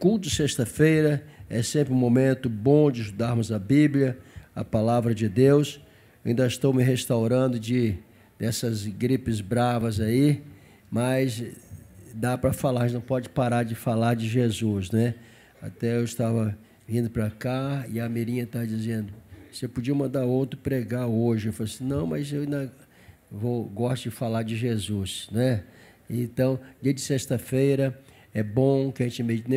culto de sexta-feira é sempre um momento bom de estudarmos a Bíblia, a palavra de Deus. Eu ainda estou me restaurando dessas gripes bravas aí, mas dá para falar, a gente não pode parar de falar de Jesus, né? Até eu estava vindo para cá e a Mirinha está dizendo, você podia mandar outro pregar hoje. Eu falei assim, não, mas eu ainda gosto de falar de Jesus, né? Então, dia de sexta-feira, é bom que a gente medite,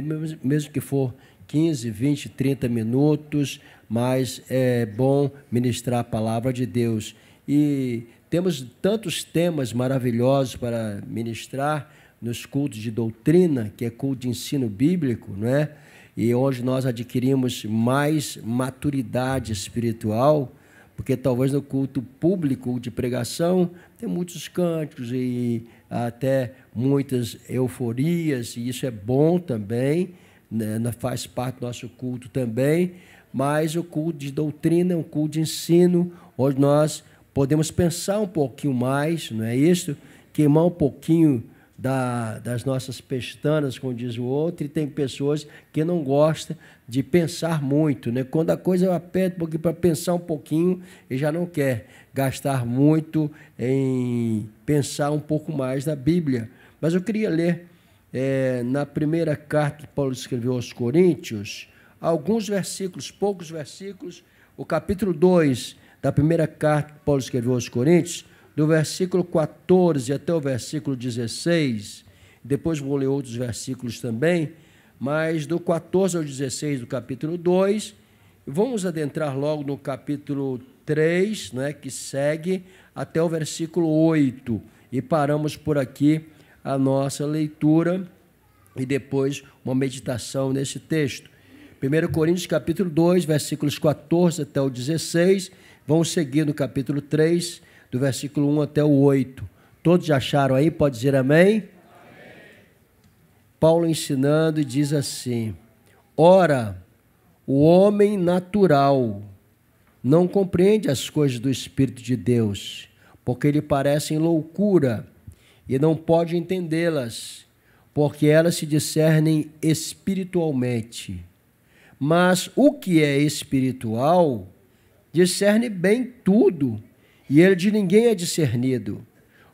mesmo que for 15, 20, 30 minutos, mas é bom ministrar a palavra de Deus. E temos tantos temas maravilhosos para ministrar nos cultos de doutrina, que é culto de ensino bíblico, não é? E hoje nós adquirimos mais maturidade espiritual, porque talvez no culto público de pregação tem muitos cânticos e até muitas euforias, e isso é bom também, né? Faz parte do nosso culto também, mas o culto de doutrina é um culto de ensino, onde nós podemos pensar um pouquinho mais, não é isso? Queimar um pouquinho das nossas pestanas, como diz o outro, e tem pessoas que não gostam de pensar muito, né? Quando a coisa aperta um pouquinho para pensar um pouquinho, ele já não quer gastar muito em pensar um pouco mais na Bíblia. Mas eu queria ler na primeira carta que Paulo escreveu aos Coríntios, alguns versículos, poucos versículos, o capítulo 2 da primeira carta que Paulo escreveu aos Coríntios, do versículo 14 até o versículo 16, depois vou ler outros versículos também, mas do 14 ao 16 do capítulo 2, vamos adentrar logo no capítulo 3, né, que segue até o versículo 8, e paramos por aqui a nossa leitura e depois uma meditação nesse texto. 1 Coríntios capítulo 2, versículos 14 até o 16, vamos seguir no capítulo 3, do versículo 1 até o 8. Todos já acharam aí? Pode dizer amém? Amém. Paulo ensinando e diz assim, ora, o homem natural não compreende as coisas do Espírito de Deus, porque lhe parecem loucura, e não pode entendê-las, porque elas se discernem espiritualmente. Mas o que é espiritual discerne bem tudo, e ele de ninguém é discernido,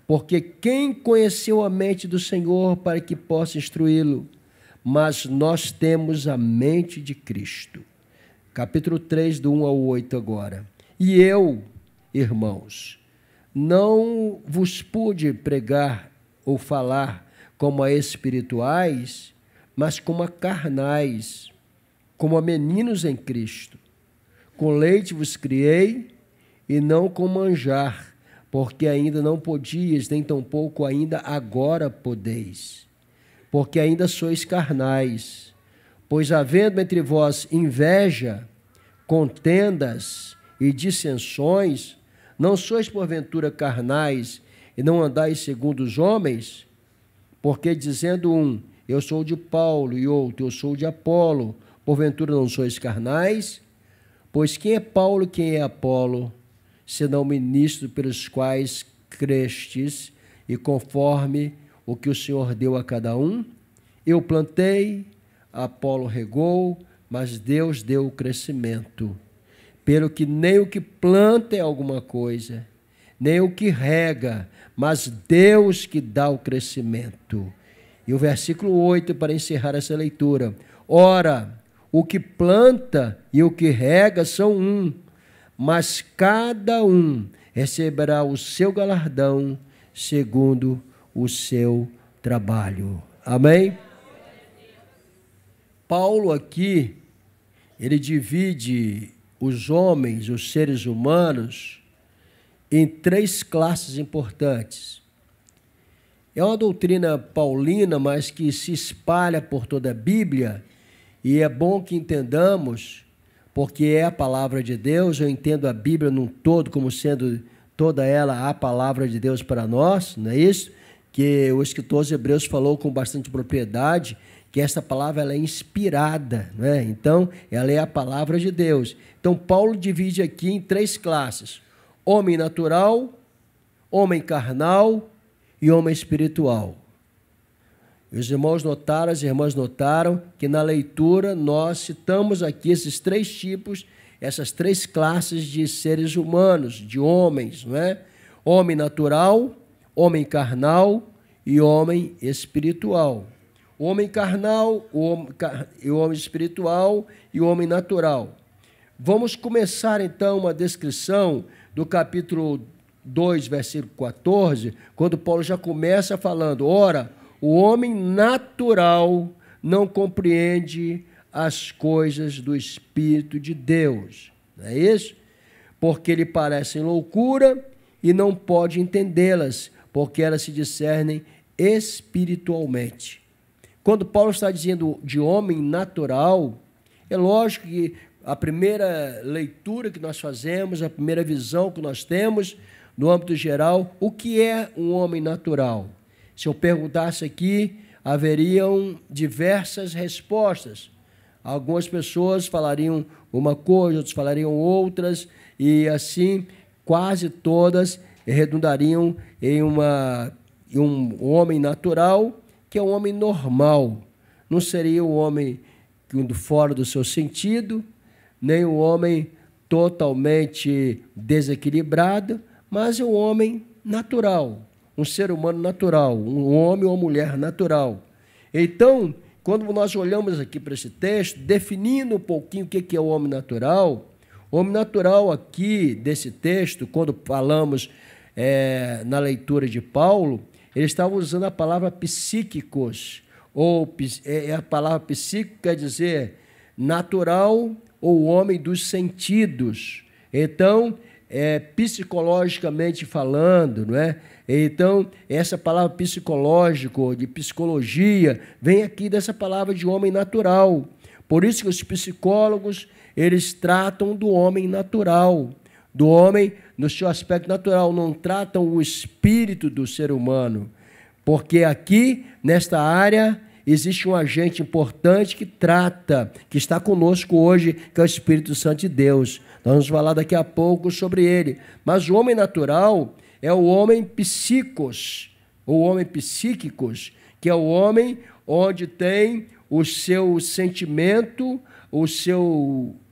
porque quem conheceu a mente do Senhor para que possa instruí-lo? Mas nós temos a mente de Cristo. Capítulo 3, do 1 ao 8 agora. E eu, irmãos, não vos pude pregar ou falar como a espirituais, mas como a carnais, como a meninos em Cristo. Com leite vos criei, e não com manjar, porque ainda não podias, nem tampouco ainda agora podeis, porque ainda sois carnais. Pois havendo entre vós inveja, contendas e dissensões, não sois porventura carnais e não andais segundo os homens? Porque dizendo um, eu sou de Paulo, e outro, eu sou de Apolo, porventura não sois carnais? Pois quem é Paulo e quem é Apolo, senão ministro pelos quais crestes, e conforme o que o Senhor deu a cada um? Eu plantei, Apolo regou, mas Deus deu o crescimento. Pelo que nem o que planta é alguma coisa, nem o que rega, mas Deus que dá o crescimento. E o versículo 8, para encerrar essa leitura. Ora, o que planta e o que rega são um, mas cada um receberá o seu galardão segundo o seu trabalho. Amém? Paulo aqui, ele divide os homens, os seres humanos, em três classes importantes. É uma doutrina paulina, mas que se espalha por toda a Bíblia, e é bom que entendamos, porque é a palavra de Deus. Eu entendo a Bíblia num todo como sendo toda ela a palavra de Deus para nós, não é isso? Que o escritor aos Hebreus falou com bastante propriedade, que essa palavra ela é inspirada, não é? Então, ela é a palavra de Deus. Então, Paulo divide aqui em três classes: homem natural, homem carnal e homem espiritual. Os irmãos notaram, as irmãs notaram que na leitura nós citamos aqui esses três tipos, essas três classes de seres humanos, de homens, não é? Homem natural, homem carnal e homem espiritual. O homem carnal, o homem espiritual e o homem natural. Vamos começar então uma descrição do capítulo 2, versículo 14, quando Paulo já começa falando: ora, o homem natural não compreende as coisas do Espírito de Deus. Não é isso? Porque lhe parecem loucura e não pode entendê-las, porque elas se discernem espiritualmente. Quando Paulo está dizendo de homem natural, é lógico que a primeira leitura que nós fazemos, a primeira visão que nós temos, no âmbito geral, o que é um homem natural? Se eu perguntasse aqui, haveriam diversas respostas. Algumas pessoas falariam uma coisa, outras falariam outras, e assim quase todas redundariam em um homem natural, que é um homem normal. Não seria um homem fora do seu sentido, nem um homem totalmente desequilibrado, mas é um homem natural, um ser humano natural, um homem ou mulher natural. Então, quando nós olhamos aqui para esse texto, definindo um pouquinho o que é o homem natural aqui desse texto, quando falamos na leitura de Paulo, ele estava usando a palavra psíquicos, ou a palavra psíquico quer dizer natural ou homem dos sentidos. Então, psicologicamente falando, não é? Então, essa palavra psicológico, de psicologia, vem aqui dessa palavra de homem natural. Por isso que os psicólogos, eles tratam do homem natural, do homem no seu aspecto natural, não tratam o espírito do ser humano. Porque aqui, nesta área, existe um agente importante que trata, que está conosco hoje, que é o Espírito Santo de Deus. Nós vamos falar daqui a pouco sobre ele. Mas o homem natural é o homem psíquicos, que é o homem onde tem o seu sentimento,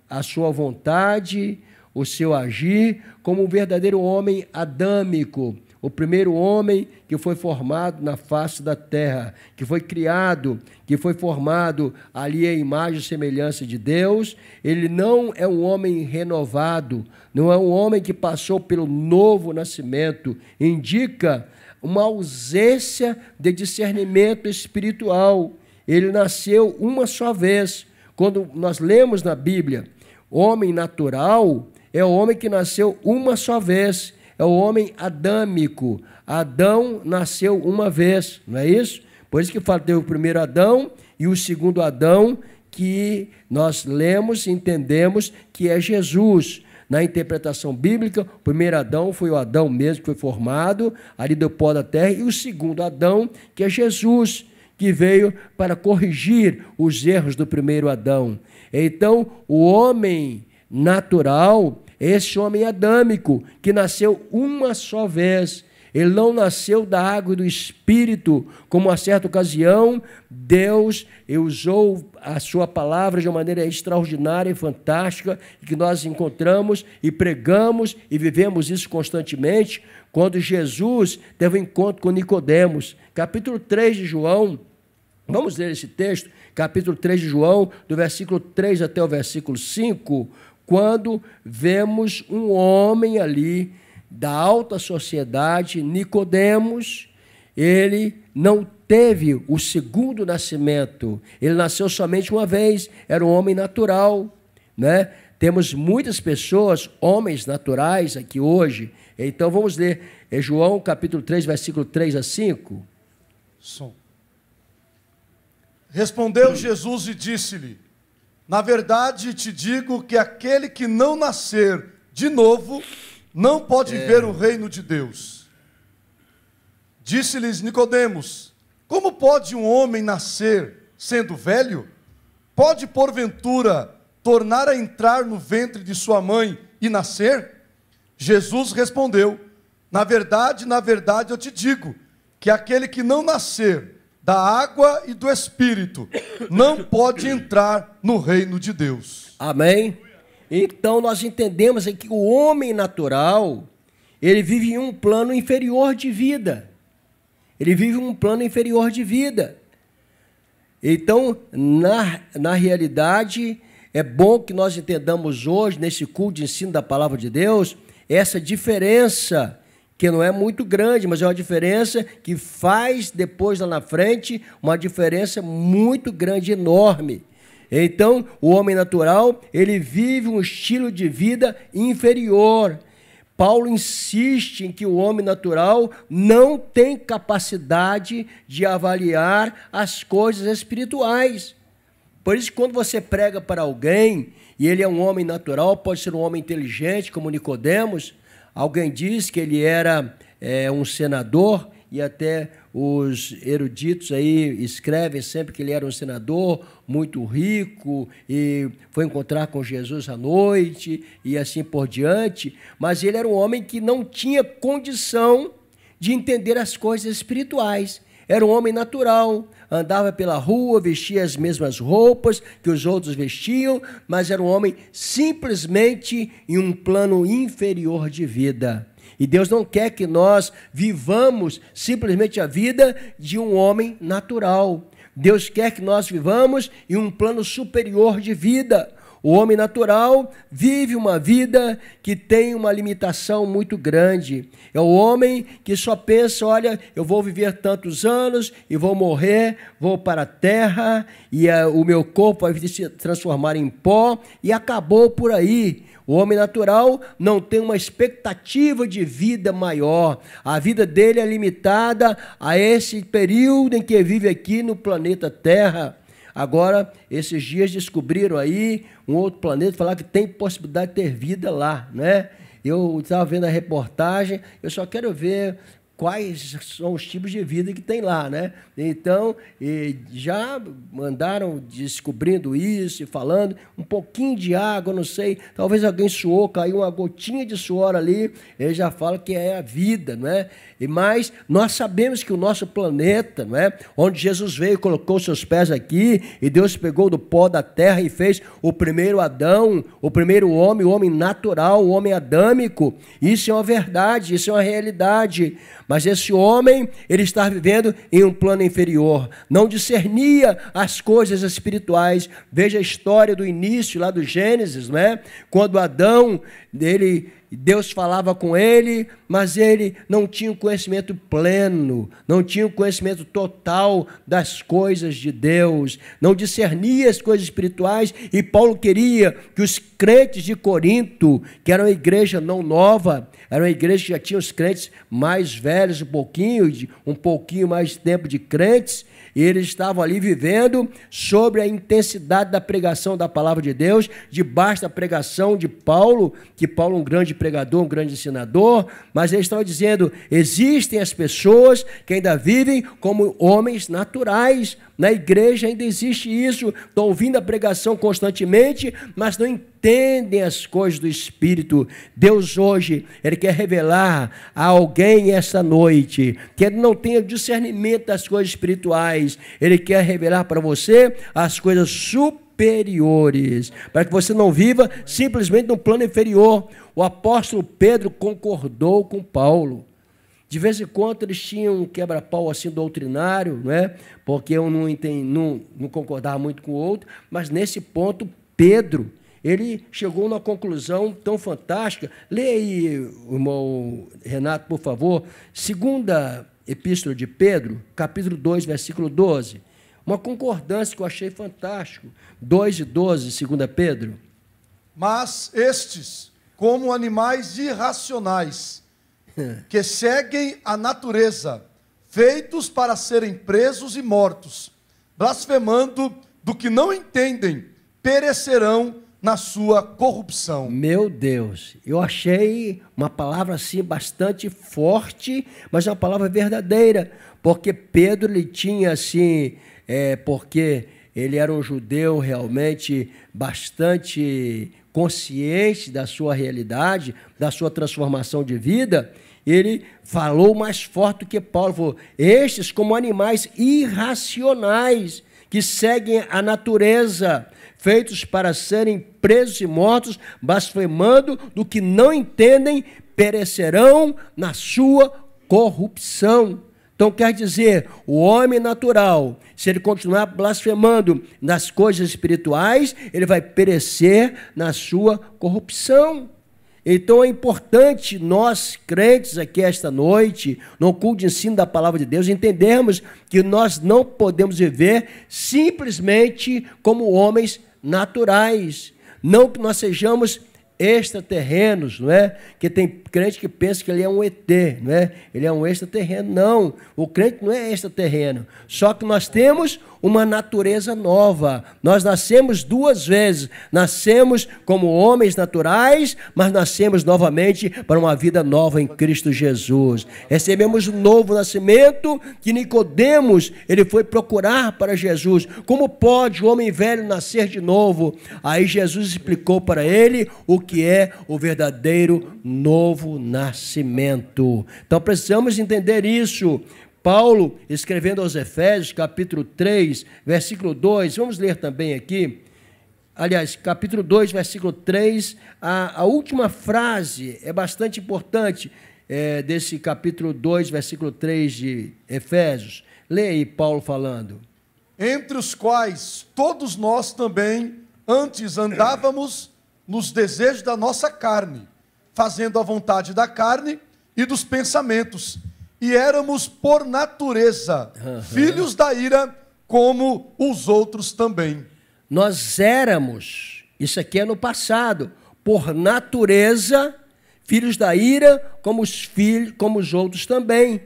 a sua vontade, o seu agir, como um verdadeiro homem adâmico, o primeiro homem que foi formado na face da terra, que foi criado, que foi formado ali à imagem e semelhança de Deus. Ele não é um homem renovado, não é um homem que passou pelo novo nascimento. Indica uma ausência de discernimento espiritual. Ele nasceu uma só vez. Quando nós lemos na Bíblia, homem natural é o homem que nasceu uma só vez. É o homem adâmico. Adão nasceu uma vez, não é isso? Por isso que fala, teve o primeiro Adão e o segundo Adão, que nós lemos e entendemos que é Jesus. Na interpretação bíblica, o primeiro Adão foi o Adão mesmo que foi formado ali do pó da terra, e o segundo Adão, que é Jesus, que veio para corrigir os erros do primeiro Adão. Então, o homem natural, esse homem adâmico, que nasceu uma só vez, ele não nasceu da água e do Espírito, como a certa ocasião Deus usou a sua palavra de uma maneira extraordinária e fantástica, que nós encontramos e pregamos e vivemos isso constantemente, quando Jesus teve um encontro com Nicodemos. Capítulo 3 de João, vamos ler esse texto, capítulo 3 de João, do versículo 3 até o versículo 5, quando vemos um homem ali da alta sociedade, Nicodemos. Ele não teve o segundo nascimento, ele nasceu somente uma vez, era um homem natural, né? Temos muitas pessoas, homens naturais aqui hoje. Então vamos ler João capítulo 3, versículo 3 a 5. Som. Respondeu Jesus e disse-lhe: na verdade te digo que aquele que não nascer de novo não pode ver o reino de Deus. Disse-lhes Nicodemos: como pode um homem nascer sendo velho? Pode porventura tornar a entrar no ventre de sua mãe e nascer? Jesus respondeu: na verdade eu te digo que aquele que não nascer da água e do Espírito não pode entrar no reino de Deus. Amém? Então nós entendemos que o homem natural, ele vive em um plano inferior de vida. Ele vive um plano inferior de vida. Então, na realidade, é bom que nós entendamos hoje, nesse culto de ensino da palavra de Deus, essa diferença, que não é muito grande, mas é uma diferença que faz depois lá na frente uma diferença muito grande, enorme. Então, o homem natural, ele vive um estilo de vida inferior. Paulo insiste em que o homem natural não tem capacidade de avaliar as coisas espirituais. Por isso, quando você prega para alguém, e ele é um homem natural, pode ser um homem inteligente, como Nicodemos, alguém diz que ele era um senador, e até os eruditos aí escrevem sempre que ele era um senador muito rico e foi encontrar com Jesus à noite e assim por diante, mas ele era um homem que não tinha condição de entender as coisas espirituais. Era um homem natural, andava pela rua, vestia as mesmas roupas que os outros vestiam, mas era um homem simplesmente em um plano inferior de vida. E Deus não quer que nós vivamos simplesmente a vida de um homem natural. Deus quer que nós vivamos em um plano superior de vida. O homem natural vive uma vida que tem uma limitação muito grande. É o homem que só pensa, olha, eu vou viver tantos anos e vou morrer, vou para a terra e o meu corpo vai se transformar em pó e acabou por aí. O homem natural não tem uma expectativa de vida maior. A vida dele é limitada a esse período em que vive aqui no planeta Terra. Agora, esses dias descobriram aí um outro planeta, falar que tem possibilidade de ter vida lá, né? Eu estava vendo a reportagem, eu só quero ver quais são os tipos de vida que tem lá, né? Então, já andaram descobrindo isso e falando, um pouquinho de água, não sei, talvez alguém suou, caiu uma gotinha de suor ali, ele já fala que é a vida, não é? Mas nós sabemos que o nosso planeta, não é? Onde Jesus veio e colocou seus pés aqui, e Deus pegou do pó da terra e fez o primeiro Adão, o primeiro homem, o homem natural, o homem adâmico. Isso é uma verdade, isso é uma realidade. Mas esse homem, ele está vivendo em um plano inferior, não discernia as coisas espirituais. Veja a história do início lá do Gênesis, não é? Quando Adão, Deus falava com ele, mas ele não tinha o conhecimento pleno, não tinha o conhecimento total das coisas de Deus, não discernia as coisas espirituais, e Paulo queria que os crentes de Corinto, que era uma igreja não nova, era uma igreja que já tinha os crentes mais velhos um pouquinho mais de tempo de crentes, e eles estavam ali vivendo sobre a intensidade da pregação da palavra de Deus, debaixo da pregação de Paulo, que Paulo é um grande pregador, um grande ensinador, mas ele estava dizendo, existem as pessoas que ainda vivem como homens naturais. Na igreja ainda existe isso, estão ouvindo a pregação constantemente, mas não entendem as coisas do Espírito. Deus hoje, Ele quer revelar a alguém esta noite, que Ele não tenha discernimento das coisas espirituais, Ele quer revelar para você as coisas superiores, para que você não viva simplesmente no plano inferior. O apóstolo Pedro concordou com Paulo. De vez em quando eles tinham um quebra-pau assim doutrinário, né? Porque um não concordava muito com o outro, mas nesse ponto, Pedro, ele chegou numa conclusão tão fantástica. Leia aí, irmão Renato, por favor, segunda epístola de Pedro, capítulo 2, versículo 12. Uma concordância que eu achei fantástico. 2:12, segunda Pedro. Mas estes, como animais irracionais, que seguem a natureza, feitos para serem presos e mortos, blasfemando do que não entendem, perecerão na sua corrupção. Meu Deus, eu achei uma palavra assim bastante forte, mas uma palavra verdadeira, porque Pedro ele tinha assim, porque ele era um judeu realmente bastante consciente da sua realidade, da sua transformação de vida, ele falou mais forte do que Paulo. Falou, estes como animais irracionais, que seguem a natureza, feitos para serem presos e mortos, blasfemando do que não entendem, perecerão na sua corrupção. Então quer dizer, o homem natural, se ele continuar blasfemando nas coisas espirituais, ele vai perecer na sua corrupção. Então é importante nós, crentes aqui esta noite, no culto de ensino da palavra de Deus, entendermos que nós não podemos viver simplesmente como homens naturais. Não que nós sejamos extraterrenos, não é? Que tem crente que pensa que ele é um ET, não é? Ele é um extraterreno. Não, o crente não é extraterreno. Só que nós temos uma natureza nova. Nós nascemos duas vezes. Nascemos como homens naturais, mas nascemos novamente para uma vida nova em Cristo Jesus. Recebemos um novo nascimento que Nicodemos, ele foi procurar para Jesus. Como pode o homem velho nascer de novo? Aí Jesus explicou para ele o que é o verdadeiro novo nascimento. Então precisamos entender isso. Paulo, escrevendo aos Efésios, capítulo 3, versículo 2, vamos ler também aqui, aliás, capítulo 2, versículo 3, a última frase é bastante importante desse capítulo 2, versículo 3 de Efésios. Leia aí Paulo falando. Entre os quais todos nós também antes andávamos nos desejos da nossa carne, fazendo a vontade da carne e dos pensamentos, e éramos por natureza filhos da ira, como os outros também. Nós éramos, isso aqui é no passado, por natureza, filhos da ira, como os outros também.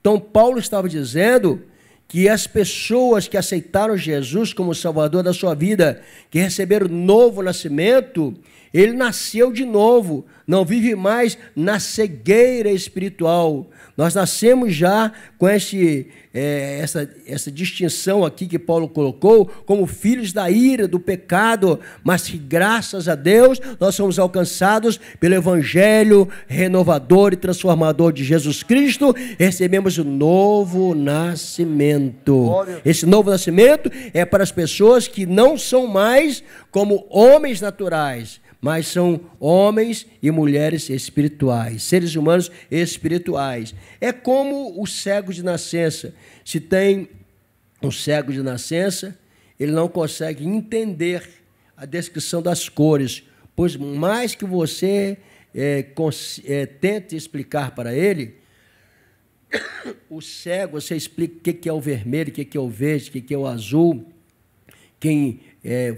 Então Paulo estava dizendo que as pessoas que aceitaram Jesus como Salvador da sua vida, que receberam novo nascimento, ele nasceu de novo, não vive mais na cegueira espiritual. Nós nascemos já com essa distinção aqui que Paulo colocou, como filhos da ira, do pecado, mas que graças a Deus nós somos alcançados pelo Evangelho renovador e transformador de Jesus Cristo, recebemos o novo nascimento. Glória. Esse novo nascimento é para as pessoas que não são mais como homens naturais, mas são homens e mulheres espirituais, seres humanos espirituais. É como o cego de nascença. Se tem um cego de nascença, ele não consegue entender a descrição das cores, pois mais que você tente explicar para ele, o cego, você explica o que é o vermelho, o que é o verde, o que é o azul. Quem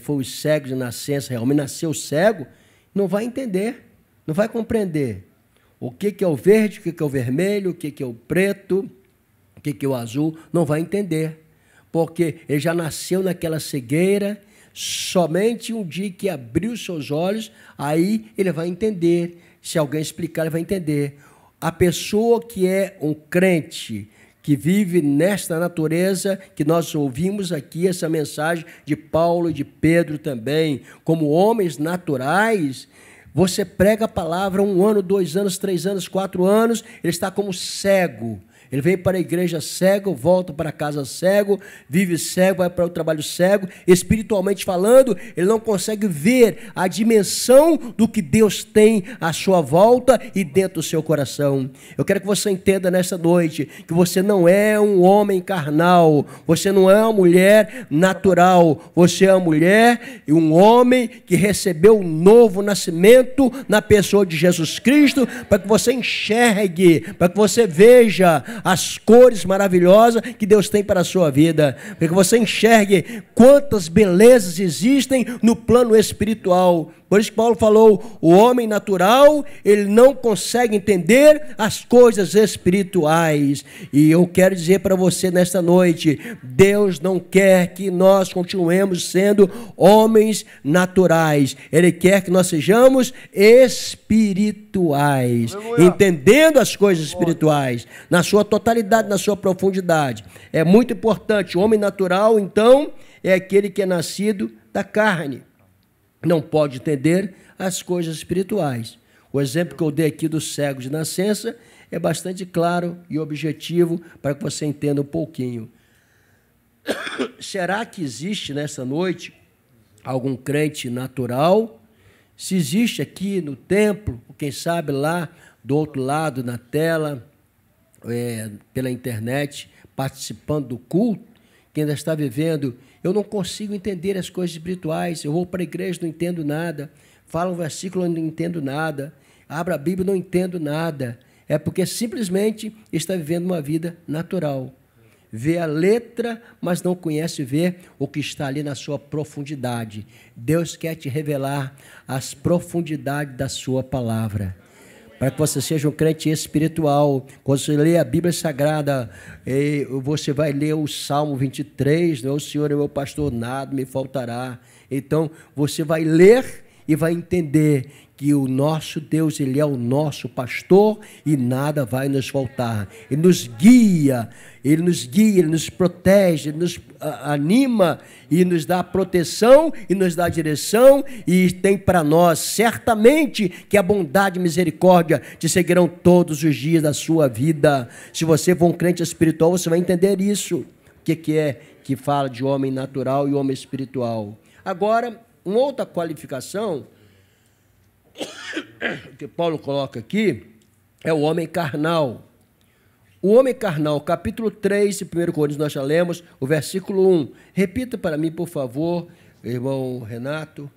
foi o cego de nascença, realmente nasceu cego, não vai entender, não vai compreender o que é o verde, o que é o vermelho, o que é o preto, o que é o azul, não vai entender, porque ele já nasceu naquela cegueira, somente um dia que abriu seus olhos, aí ele vai entender, se alguém explicar, ele vai entender. A pessoa que é um crente, que vive nesta natureza, que nós ouvimos aqui, essa mensagem de Paulo e de Pedro também, como homens naturais, você prega a palavra 1 ano, 2 anos, 3 anos, 4 anos, ele está como cego. Ele vem para a igreja cego, volta para casa cego, vive cego, vai para o trabalho cego. Espiritualmente falando, ele não consegue ver a dimensão do que Deus tem à sua volta e dentro do seu coração. Eu quero que você entenda nessa noite que você não é um homem carnal, você não é uma mulher natural, você é uma mulher e um homem que recebeu um novo nascimento na pessoa de Jesus Cristo, para que você enxergue, para que você veja as cores maravilhosas que Deus tem para a sua vida, para que você enxergue quantas belezas existem no plano espiritual. Por isso que Paulo falou, o homem natural, ele não consegue entender as coisas espirituais. E eu quero dizer para você nesta noite, Deus não quer que nós continuemos sendo homens naturais. Ele quer que nós sejamos espirituais, entendendo as coisas espirituais, na sua totalidade, na sua profundidade. É muito importante. O homem natural, então, é aquele que é nascido da carne. Não pode entender as coisas espirituais. O exemplo que eu dei aqui do cego de nascença é bastante claro e objetivo para que você entenda um pouquinho. Será que existe nessa noite algum crente natural? Se existe aqui no templo, quem sabe lá do outro lado na tela, pela internet, participando do culto, quem ainda está vivendo, eu não consigo entender as coisas espirituais, eu vou para a igreja, não entendo nada, falo um versículo, não entendo nada, abro a Bíblia, não entendo nada. É porque simplesmente está vivendo uma vida natural. Vê a letra, mas não conhece ver o que está ali na sua profundidade. Deus quer te revelar as profundidades da sua palavra, para que você seja um crente espiritual. Quando você lê a Bíblia Sagrada, você vai ler o Salmo 23, né? O Senhor é meu pastor, nada me faltará. Então, você vai ler e vai entender que o nosso Deus, Ele é o nosso pastor e nada vai nos faltar. Ele nos guia, Ele nos protege, Ele nos anima e nos dá proteção e nos dá direção, e tem para nós certamente que a bondade e misericórdia te seguirão todos os dias da sua vida. Se você for um crente espiritual, você vai entender isso. O que é que fala de homem natural e homem espiritual? Agora, uma outra qualificação que Paulo coloca aqui é o homem carnal. O homem carnal, capítulo 3 de 1 Coríntios, nós já lemos, o versículo 1. Repita para mim, por favor, irmão Renato.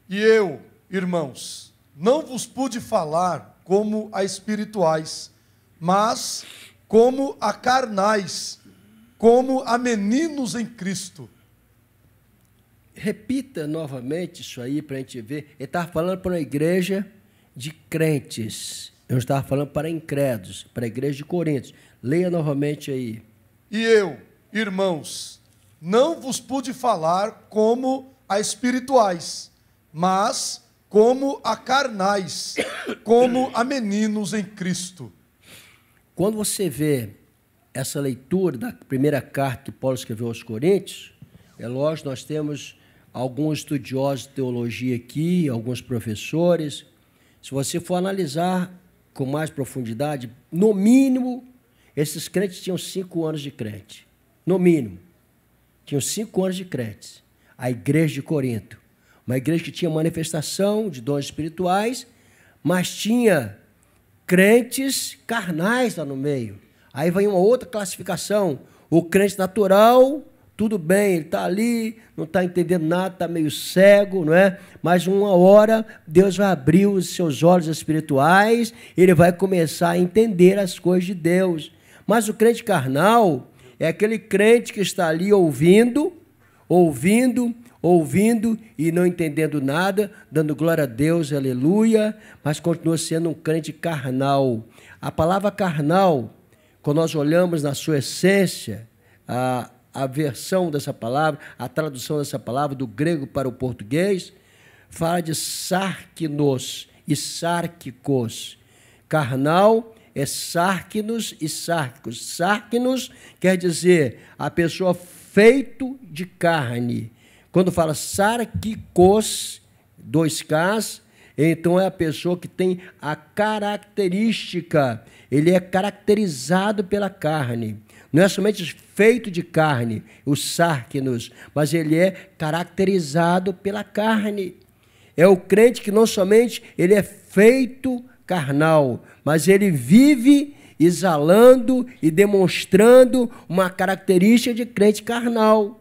E eu, irmãos, não vos pude falar como a espirituais, mas como a carnais, como a meninos em Cristo. Repita novamente isso aí para a gente ver. Ele estava falando para uma igreja de crentes. Eu estava falando para incrédulos, para a igreja de Coríntios. Leia novamente aí. E eu, irmãos, não vos pude falar como a espirituais, mas como a carnais, como a meninos em Cristo. Quando você vê essa leitura da primeira carta que Paulo escreveu aos Coríntios, é lógico, nós temos alguns estudiosos de teologia aqui, alguns professores. Se você for analisar com mais profundidade, no mínimo, esses crentes tinham 5 anos de crente. No mínimo. Tinham 5 anos de crentes. A igreja de Corinto. Uma igreja que tinha manifestação de dons espirituais, mas tinha crentes carnais lá no meio. Aí vem uma outra classificação. O crente natural, tudo bem, ele está ali, não está entendendo nada, está meio cego, não é? Mas uma hora Deus vai abrir os seus olhos espirituais, ele vai começar a entender as coisas de Deus. Mas o crente carnal é aquele crente que está ali ouvindo e não entendendo nada, dando glória a Deus, aleluia, mas continua sendo um crente carnal. A palavra carnal, quando nós olhamos na sua essência, a versão dessa palavra, a tradução dessa palavra do grego para o português, fala de sarkinos e sárquicos. Carnal é sarkinos e sárquicos. Sarkinos quer dizer a pessoa feito de carne. Quando fala sárquicos, 2 Ks, então é a pessoa que tem a característica, ele é caracterizado pela carne. Não é somente feito de carne, os sárquinos, mas ele é caracterizado pela carne. É o crente que não somente ele é feito carnal, mas ele vive exalando e demonstrando uma característica de crente carnal.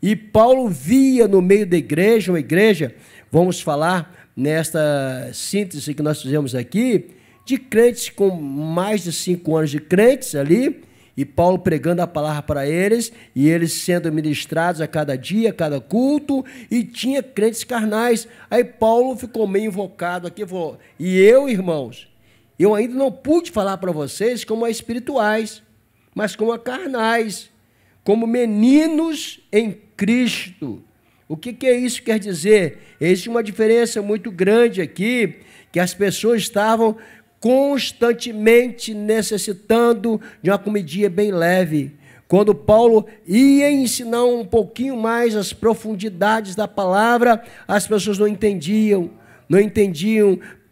E Paulo via no meio da igreja, uma igreja, vamos falar nesta síntese que nós fizemos aqui, de crentes com mais de 5 anos de crentes ali, e Paulo pregando a palavra para eles, e eles sendo ministrados a cada dia, a cada culto, e tinha crentes carnais. Aí Paulo ficou meio invocado aqui, falou, e eu, irmãos, eu ainda não pude falar para vocês como a espirituais, mas como a carnais, como meninos em Cristo. O que é isso que quer dizer? Existe uma diferença muito grande aqui, que as pessoas estavam constantemente necessitando de uma comidinha bem leve. Quando Paulo ia ensinar um pouquinho mais as profundidades da palavra, as pessoas não entendiam.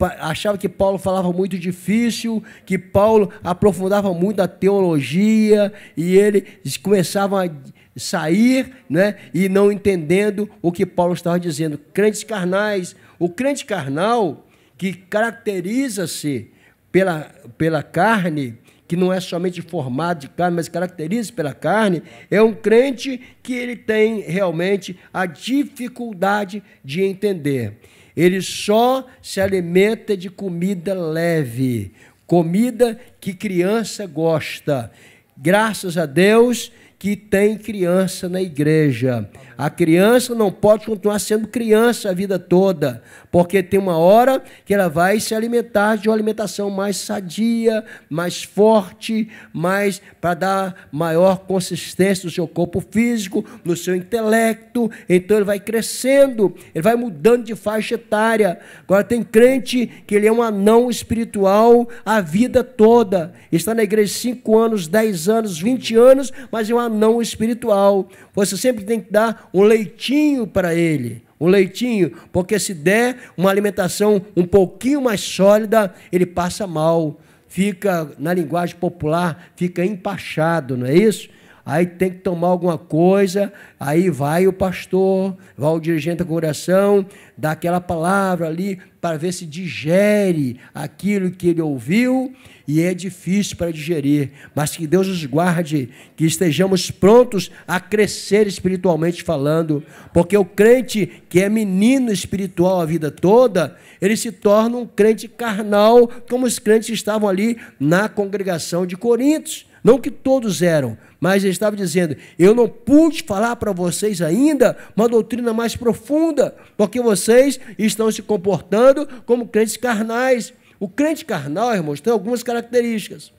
achava que Paulo falava muito difícil, que Paulo aprofundava muito a teologia, e eles começavam a sair, né, e não entendendo o que Paulo estava dizendo. Crentes carnais. O crente carnal, que caracteriza-se pela carne, que não é somente formado de carne, mas caracteriza-se pela carne, é um crente que ele tem realmente a dificuldade de entender. Ele só se alimenta de comida leve, comida que criança gosta. Graças a Deus que tem criança na igreja. A criança não pode continuar sendo criança a vida toda, porque tem uma hora que ela vai se alimentar de uma alimentação mais sadia, mais forte, mais para dar maior consistência no seu corpo físico, no seu intelecto. Então ele vai crescendo, ele vai mudando de faixa etária. Agora tem crente que ele é um anão espiritual a vida toda. Está na igreja 5 anos, 10 anos, 20 anos, mas é um anão espiritual. Você sempre tem que dar um leitinho para ele, um leitinho, porque se der uma alimentação um pouquinho mais sólida, ele passa mal, fica, na linguagem popular, fica empachado, não é isso? Aí tem que tomar alguma coisa, aí vai o pastor, vai o dirigente da congregação, dá aquela palavra ali para ver se digere aquilo que ele ouviu, e é difícil para digerir, mas que Deus nos guarde, que estejamos prontos a crescer espiritualmente falando, porque o crente que é menino espiritual a vida toda, ele se torna um crente carnal, como os crentes que estavam ali na congregação de Corinto. Não que todos eram, mas ele estava dizendo, eu não pude falar para vocês ainda uma doutrina mais profunda, porque vocês estão se comportando como crentes carnais. O crente carnal, irmãos, tem algumas características.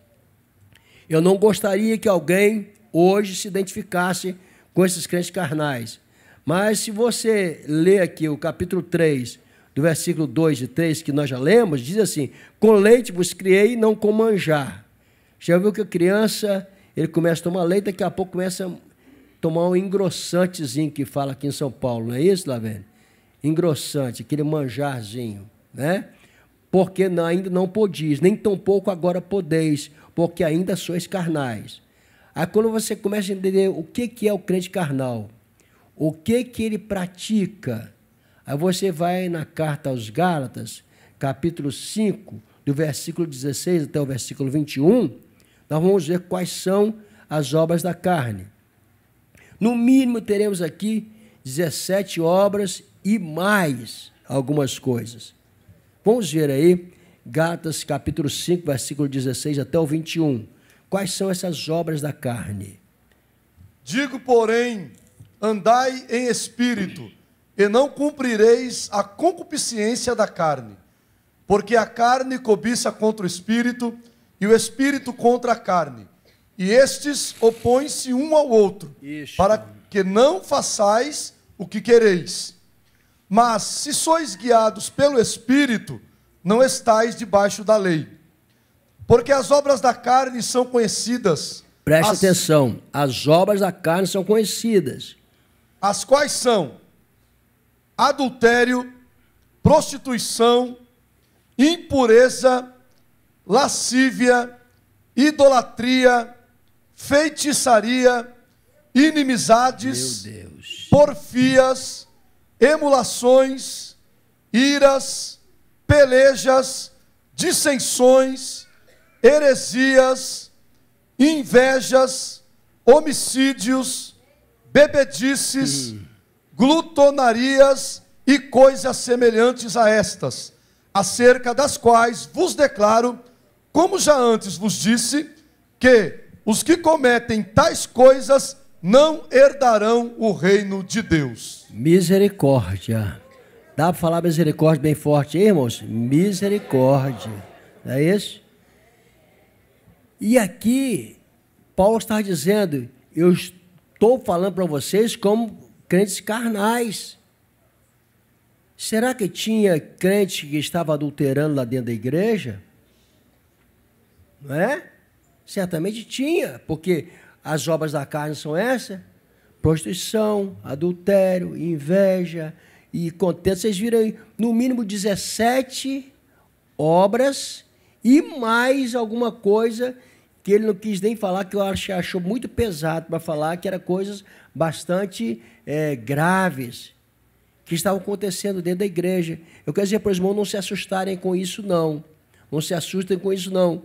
Eu não gostaria que alguém hoje se identificasse com esses crentes carnais, mas se você ler aqui o capítulo 3, do versículo 2 e 3, que nós já lemos, diz assim, com leite vos criei, não com manjar. Já viu que a criança, ele começa a tomar leite, daqui a pouco começa a tomar um engrossantezinho que fala aqui em São Paulo, não é isso, Lavene? Engrossante, aquele manjarzinho, né? Porque ainda não podis, nem tampouco agora podeis, porque ainda sois carnais. Aí quando você começa a entender o que é o crente carnal, o que ele pratica, aí você vai na carta aos Gálatas, capítulo 5, do versículo 16 até o versículo 21, nós vamos ver quais são as obras da carne. No mínimo teremos aqui 17 obras e mais algumas coisas. Vamos ver aí, Gálatas capítulo 5, versículo 16 até o 21. Quais são essas obras da carne? Digo, porém, andai em espírito, e não cumprireis a concupiscência da carne. Porque a carne cobiça contra o espírito, e o espírito contra a carne. E estes opõem-se um ao outro, para que não façais o que quereis. Mas, se sois guiados pelo Espírito, não estáis debaixo da lei. Porque as obras da carne são conhecidas. Preste atenção, as obras da carne são conhecidas. As quais são adultério, prostituição, impureza, lascívia, idolatria, feitiçaria, inimizades, porfias, emulações, iras, pelejas, dissensões, heresias, invejas, homicídios, bebedices, glutonarias e coisas semelhantes a estas, acerca das quais vos declaro, como já antes vos disse, que os que cometem tais coisas não herdarão o reino de Deus. Misericórdia. Dá para falar misericórdia bem forte, hein, irmãos? Misericórdia. Não é isso? E aqui, Paulo está dizendo, eu estou falando para vocês como crentes carnais. Será que tinha crente que estava adulterando lá dentro da igreja? Não é? Certamente tinha, porque as obras da carne são essas: prostituição, adultério, inveja e contento. Vocês viram aí, no mínimo 17 obras e mais alguma coisa que ele não quis nem falar, que eu achou muito pesado para falar, que eram coisas bastante graves que estavam acontecendo dentro da igreja. Eu quero dizer para os irmãos não se assustarem com isso, não. Não se assustem com isso, não.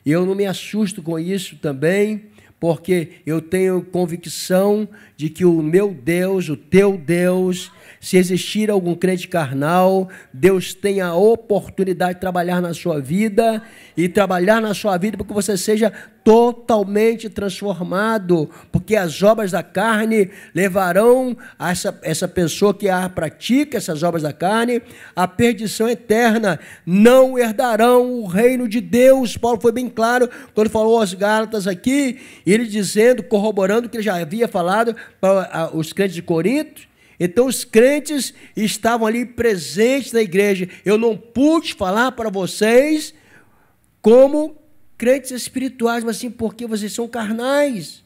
Eu não me assusto com isso também, porque eu tenho convicção de que o meu Deus, o teu Deus, se existir algum crente carnal, Deus tem a oportunidade de trabalhar na sua vida e trabalhar na sua vida para que você seja totalmente transformado, porque as obras da carne levarão a essa pessoa que pratica essas obras da carne à perdição eterna, não herdarão o reino de Deus. Paulo foi bem claro quando falou aos Gálatas aqui, ele dizendo, corroborando o que ele já havia falado para os crentes de Corinto. Então os crentes estavam ali presentes na igreja. Eu não pude falar para vocês como crentes espirituais, mas sim porque vocês são carnais.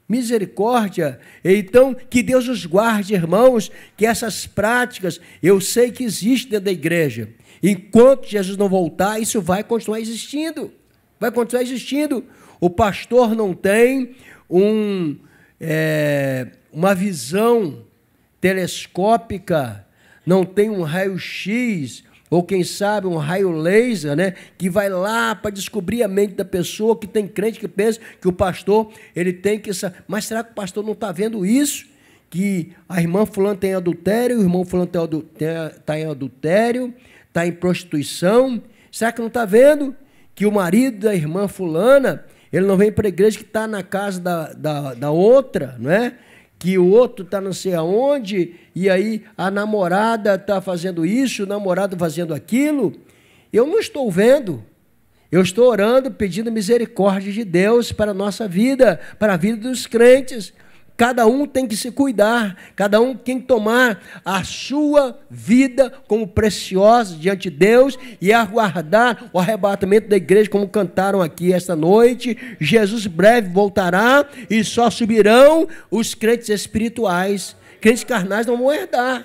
Misericórdia. Então, que Deus os guarde, irmãos, que essas práticas, eu sei que existem dentro da igreja. Enquanto Jesus não voltar, isso vai continuar existindo. Vai continuar existindo. O pastor não tem uma visão telescópica, não tem um raio-x, ou quem sabe um raio laser, né, que vai lá para descobrir a mente da pessoa, que tem crente que pensa que o pastor, ele tem que... Mas será que o pastor não está vendo isso? Que a irmã fulana tem adultério, o irmão fulano está em adultério, está em prostituição? Será que não está vendo que o marido da irmã fulana, ele não vem para a igreja, que está na casa da outra, não é? Que o outro está não sei aonde, e aí a namorada está fazendo isso, o namorado fazendo aquilo? Eu não estou vendo. Eu estou orando, pedindo misericórdia de Deus para a nossa vida, para a vida dos crentes. Cada um tem que se cuidar, cada um tem que tomar a sua vida como preciosa diante de Deus e aguardar o arrebatamento da igreja, como cantaram aqui esta noite. Jesus breve voltará e só subirão os crentes espirituais. Crentes carnais não vão herdar.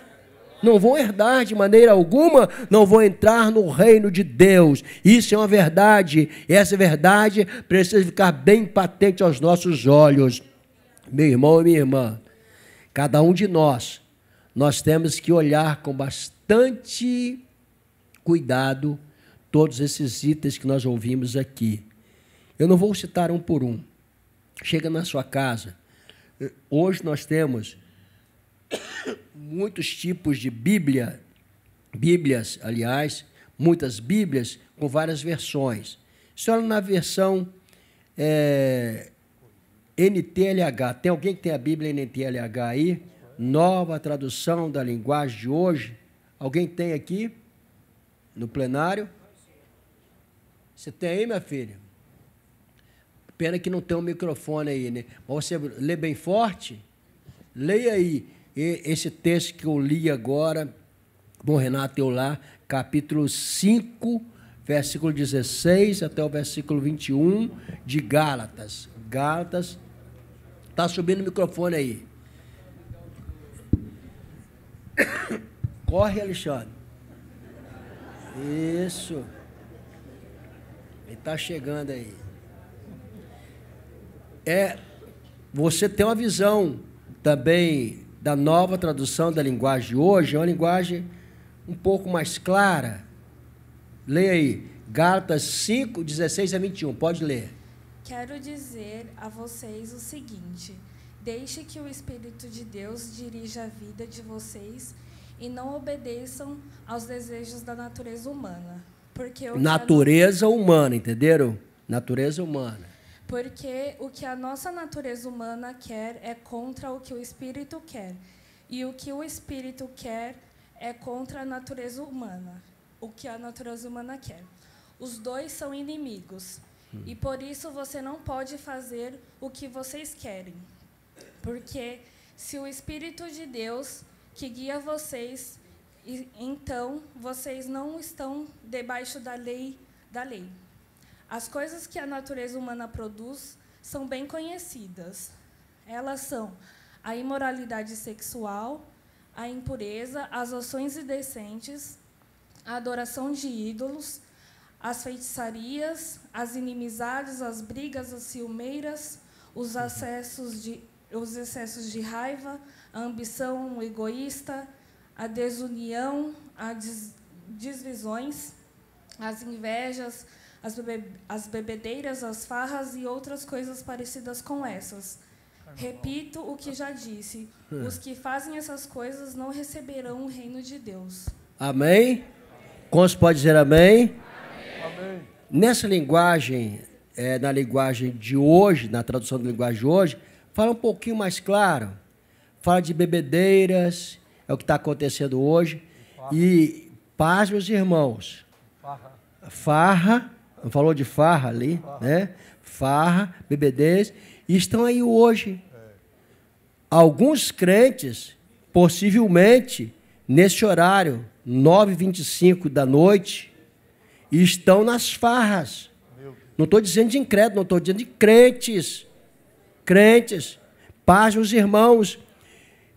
Não vão herdar de maneira alguma, não vão entrar no reino de Deus. Isso é uma verdade, e essa verdade precisa ficar bem patente aos nossos olhos. Meu irmão e minha irmã, cada um de nós temos que olhar com bastante cuidado todos esses itens que nós ouvimos aqui. Eu não vou citar um por um. Chega na sua casa. Hoje nós temos muitos tipos de Bíblias, aliás, muitas Bíblias com várias versões. Se olha na versão NTLH, tem alguém que tem a Bíblia NTLH aí? Nova tradução da linguagem de hoje. Alguém tem aqui? No plenário? Você tem aí, minha filha? Pena que não tem um microfone aí, né? Mas você lê bem forte? Leia aí esse texto que eu li agora, bom, Renato, eu lá, capítulo 5, versículo 16 até o versículo 21 de Gálatas. Gálatas, está subindo o microfone aí. Corre, Alexandre. Isso. Ele está chegando aí. Você tem uma visão também da nova tradução da linguagem de hoje, é uma linguagem um pouco mais clara. Leia aí, Gálatas 5, 16 a 21, pode ler. Quero dizer a vocês o seguinte: deixe que o Espírito de Deus dirija a vida de vocês e não obedeçam aos desejos da natureza humana. Natureza humana, entenderam? Natureza humana. Porque o que a nossa natureza humana quer é contra o que o Espírito quer. E o que o Espírito quer é contra a natureza humana. O que a natureza humana quer. Os dois são inimigos. E por isso você não pode fazer o que vocês querem. Porque se o Espírito de Deus que guia vocês, então vocês não estão debaixo da lei. As coisas que a natureza humana produz são bem conhecidas. Elas são a imoralidade sexual, a impureza, as ações indecentes, a adoração de ídolos, as feitiçarias, as inimizades, as brigas, as ciumeiras, os excessos de raiva, a ambição egoísta, a desunião, as divisões, as invejas, as bebedeiras, as farras e outras coisas parecidas com essas. Repito o que já disse: os que fazem essas coisas não receberão o reino de Deus. Amém? Quantos pode dizer amém? Amém. Nessa linguagem, na linguagem de hoje, na tradução da linguagem de hoje, fala um pouquinho mais claro. Fala de bebedeiras, é o que está acontecendo hoje. E paz, meus irmãos. Farra, não falou de farra ali, né? Farra, bebedeiras, e estão aí hoje. Alguns crentes, possivelmente, nesse horário, 9h25 da noite, estão nas farras. Não estou dizendo de incrédulo, não estou dizendo de crentes. Crentes, paz, meus irmãos.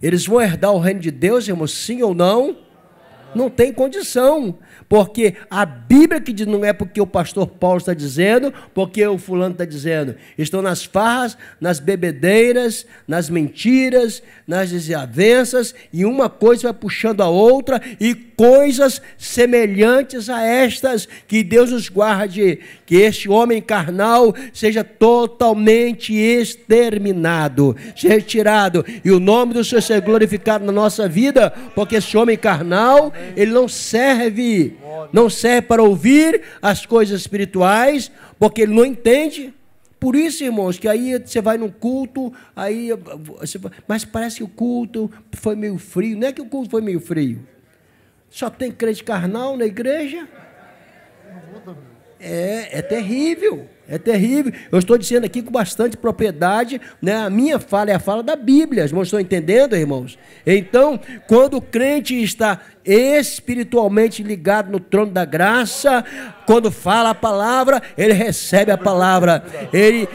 Eles vão herdar o reino de Deus, irmãos, sim ou não? Não tem condição, porque a Bíblia que diz, não é porque o pastor Paulo está dizendo, porque o fulano está dizendo. Estão nas farras, nas bebedeiras, nas mentiras, nas desavenças, e uma coisa vai puxando a outra, e coisas semelhantes a estas, que Deus nos guarde, que este homem carnal seja totalmente exterminado, seja retirado, e o nome do Senhor seja glorificado na nossa vida, porque esse homem carnal, ele não serve para ouvir as coisas espirituais, porque ele não entende. Por isso, irmãos, que aí você vai num culto, mas parece que o culto foi meio frio. Não é que o culto foi meio frio. Só tem crente carnal na igreja. É terrível. É terrível. Eu estou dizendo aqui com bastante propriedade, né? A minha fala é a fala da Bíblia. Os irmãos estão entendendo, irmãos? Então, quando o crente está espiritualmente ligado no trono da graça, quando fala a palavra, ele recebe a palavra, ele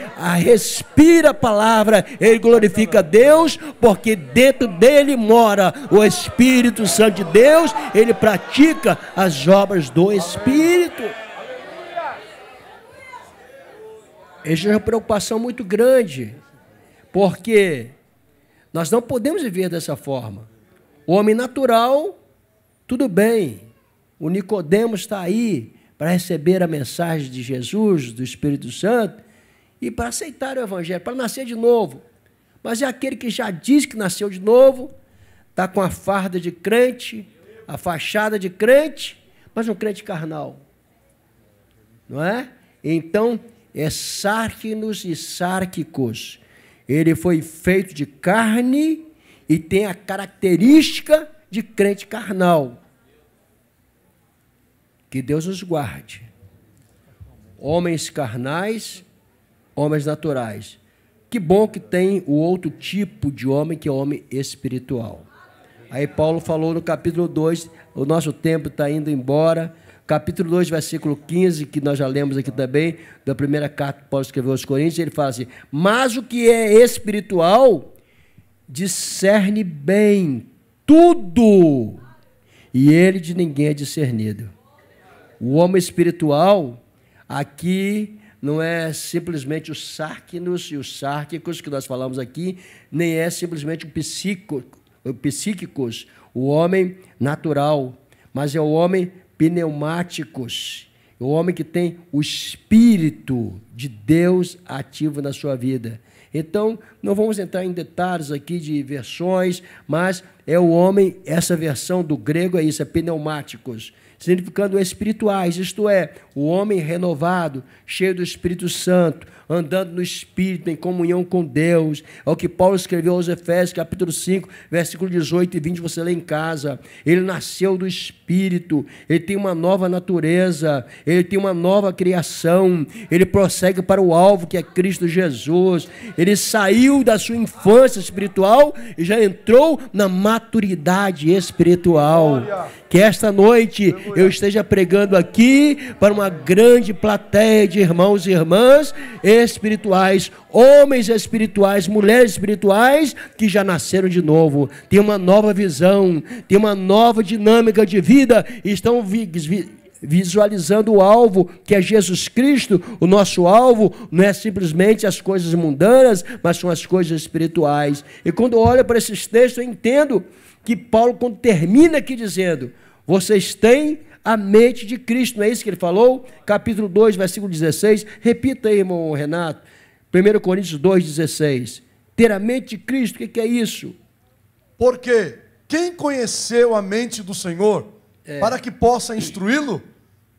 respira a palavra, ele glorifica a Deus, porque dentro dele mora o Espírito Santo de Deus, ele pratica as obras do Espírito. Isso é uma preocupação muito grande, porque nós não podemos viver dessa forma. O homem natural, tudo bem, o Nicodemos está aí para receber a mensagem de Jesus, do Espírito Santo, e para aceitar o Evangelho, para nascer de novo. Mas é aquele que já diz que nasceu de novo, está com a farda de crente, a fachada de crente, mas um crente carnal. Não é? Então, é sárquinos e sárquicos. Ele foi feito de carne e tem a característica de crente carnal. Que Deus nos guarde. Homens carnais, homens naturais. Que bom que tem o outro tipo de homem, que é o homem espiritual. Aí Paulo falou no capítulo 2, o nosso tempo está indo embora. Capítulo 2, versículo 15, que nós já lemos aqui também, da primeira carta que Paulo escreveu aos Coríntios, ele fala assim: mas o que é espiritual discerne bem tudo, e ele de ninguém é discernido. O homem espiritual, aqui, não é simplesmente os sárquinos e os sárquicos que nós falamos aqui, nem é simplesmente o psíquicos, o homem natural, mas é o homem pneumáticos, o homem que tem o Espírito de Deus ativo na sua vida. Então, não vamos entrar em detalhes aqui de versões, mas é o homem, essa versão do grego é isso, é pneumáticos, significando espirituais, isto é, o homem renovado, cheio do Espírito Santo, andando no Espírito, em comunhão com Deus. É o que Paulo escreveu aos Efésios, capítulo 5, versículo 18 e 20, você lê em casa. Ele nasceu do Espírito, ele tem uma nova natureza, ele tem uma nova criação, ele prossegue para o alvo, que é Cristo Jesus. Ele saiu da sua infância espiritual e já entrou na maturidade espiritual. Que esta noite eu esteja pregando aqui para uma grande plateia de irmãos e irmãs espirituais, homens espirituais, mulheres espirituais que já nasceram de novo, tem uma nova visão, tem uma nova dinâmica de vida e estão visualizando o alvo, que é Jesus Cristo. O nosso alvo não é simplesmente as coisas mundanas, mas são as coisas espirituais. E quando eu olho para esses textos, eu entendo que Paulo, quando termina aqui dizendo, vocês têm a mente de Cristo, não é isso que ele falou? Capítulo 2, versículo 16, repita aí, irmão Renato, 1 Coríntios 2, 16, ter a mente de Cristo, o que é isso? Porque quem conheceu a mente do Senhor, para que possa instruí-lo?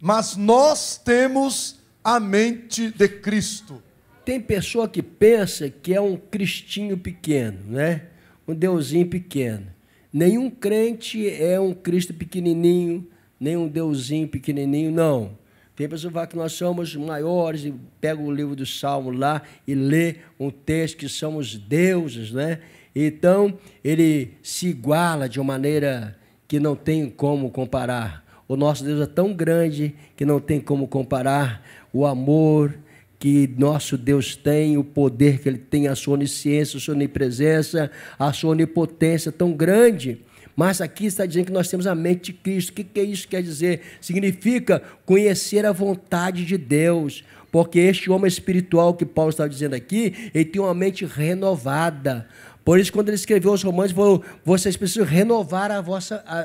Mas nós temos a mente de Cristo. Tem pessoa que pensa que é um cristinho pequeno, né? Um deusinho pequeno. Nenhum crente é um Cristo pequenininho, nem um deusinho pequenininho, não. Tem pessoa que fala que nós somos maiores e pega o livro do Salmo lá e lê um texto que somos deuses, né? Então, ele se iguala de uma maneira que não tem como comparar. O nosso Deus é tão grande que não tem como comparar o amor que nosso Deus tem, o poder que ele tem, a sua onisciência, a sua onipresença, a sua onipotência tão grande. Mas aqui está dizendo que nós temos a mente de Cristo. O que é isso que quer dizer? Significa conhecer a vontade de Deus. Porque este homem espiritual que Paulo está dizendo aqui, ele tem uma mente renovada. Por isso, quando ele escreveu aos Romanos, ele falou, vocês precisam renovar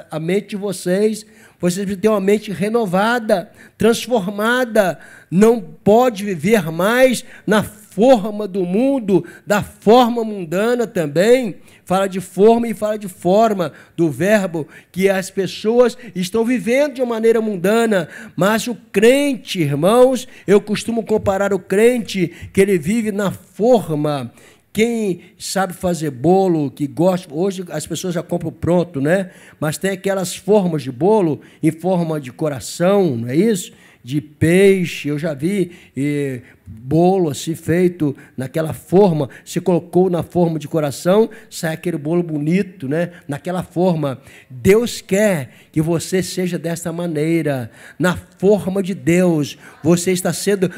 a mente de vocês. Vocês precisam ter uma mente renovada, transformada. Não pode viver mais na forma do mundo, da forma mundana também. Fala de forma e fala de forma, do verbo que as pessoas estão vivendo de uma maneira mundana. Mas o crente, irmãos, eu costumo comparar o crente que ele vive na forma. Quem sabe fazer bolo, que gosta, hoje as pessoas já compram pronto, né? Mas tem aquelas formas de bolo em forma de coração, não é isso? De peixe, eu já vi bolo assim feito naquela forma, se colocou na forma de coração, sai aquele bolo bonito, né? Naquela forma. Deus quer que você seja dessa maneira, na forma de Deus. Você está sendo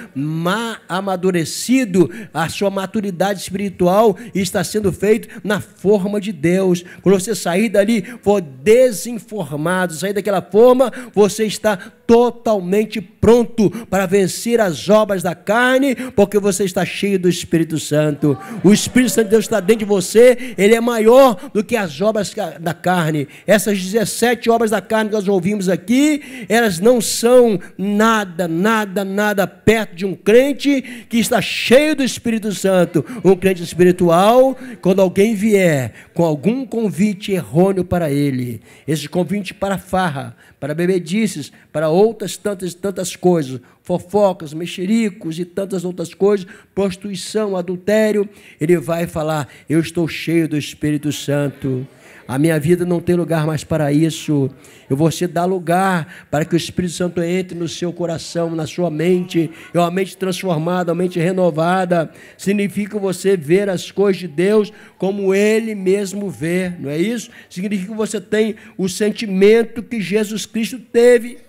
amadurecido, a sua maturidade espiritual está sendo feita na forma de Deus. Quando você sair dali, for desinformado, sair daquela forma, você está totalmente pronto para vencer as obras da carne, porque você está cheio do Espírito Santo. O Espírito Santo de Deus está dentro de você, ele é maior do que as obras da carne. Essas 17 obras da carne que nós ouvimos aqui, elas não são nada perto de um crente que está cheio do Espírito Santo. Um crente espiritual, quando alguém vier com algum convite errôneo para ele, esse convite para farra, para bebedices, para outras tantas coisas, fofocas, mexericos e tantas outras coisas, prostituição, adultério, ele vai falar, eu estou cheio do Espírito Santo, a minha vida não tem lugar mais para isso. Você dá lugar para que o Espírito Santo entre no seu coração, na sua mente. É uma mente transformada, uma mente renovada. Significa você ver as coisas de Deus como Ele mesmo vê, não é isso? Significa que você tem o sentimento que Jesus Cristo teve.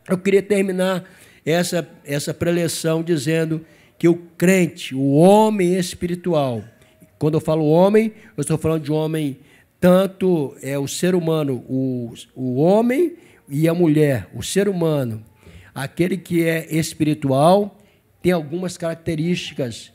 Eu queria terminar essa preleção dizendo que o crente, o homem espiritual, quando eu falo homem, eu estou falando de homem, tanto é o ser humano, o homem e a mulher, o ser humano, aquele que é espiritual, tem algumas características.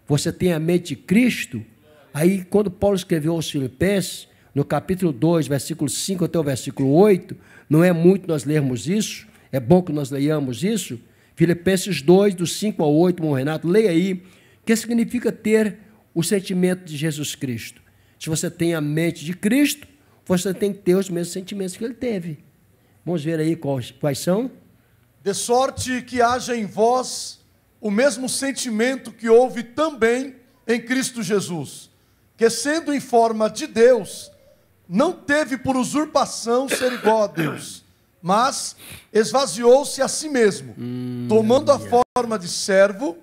Você tem a mente de Cristo. Aí, quando Paulo escreveu aos Filipenses, no capítulo 2, versículo 5 até o versículo 8, não é muito nós lermos isso, é bom que nós leiamos isso. Filipenses 2, do 5 ao 8, irmão Renato, leia aí, o que significa ter o sentimento de Jesus Cristo. Se você tem a mente de Cristo, você tem que ter os mesmos sentimentos que ele teve. Vamos ver aí quais são. De sorte que haja em vós o mesmo sentimento que houve também em Cristo Jesus, que sendo em forma de Deus, não teve por usurpação ser igual a Deus, mas esvaziou-se a si mesmo, tomando a forma de servo,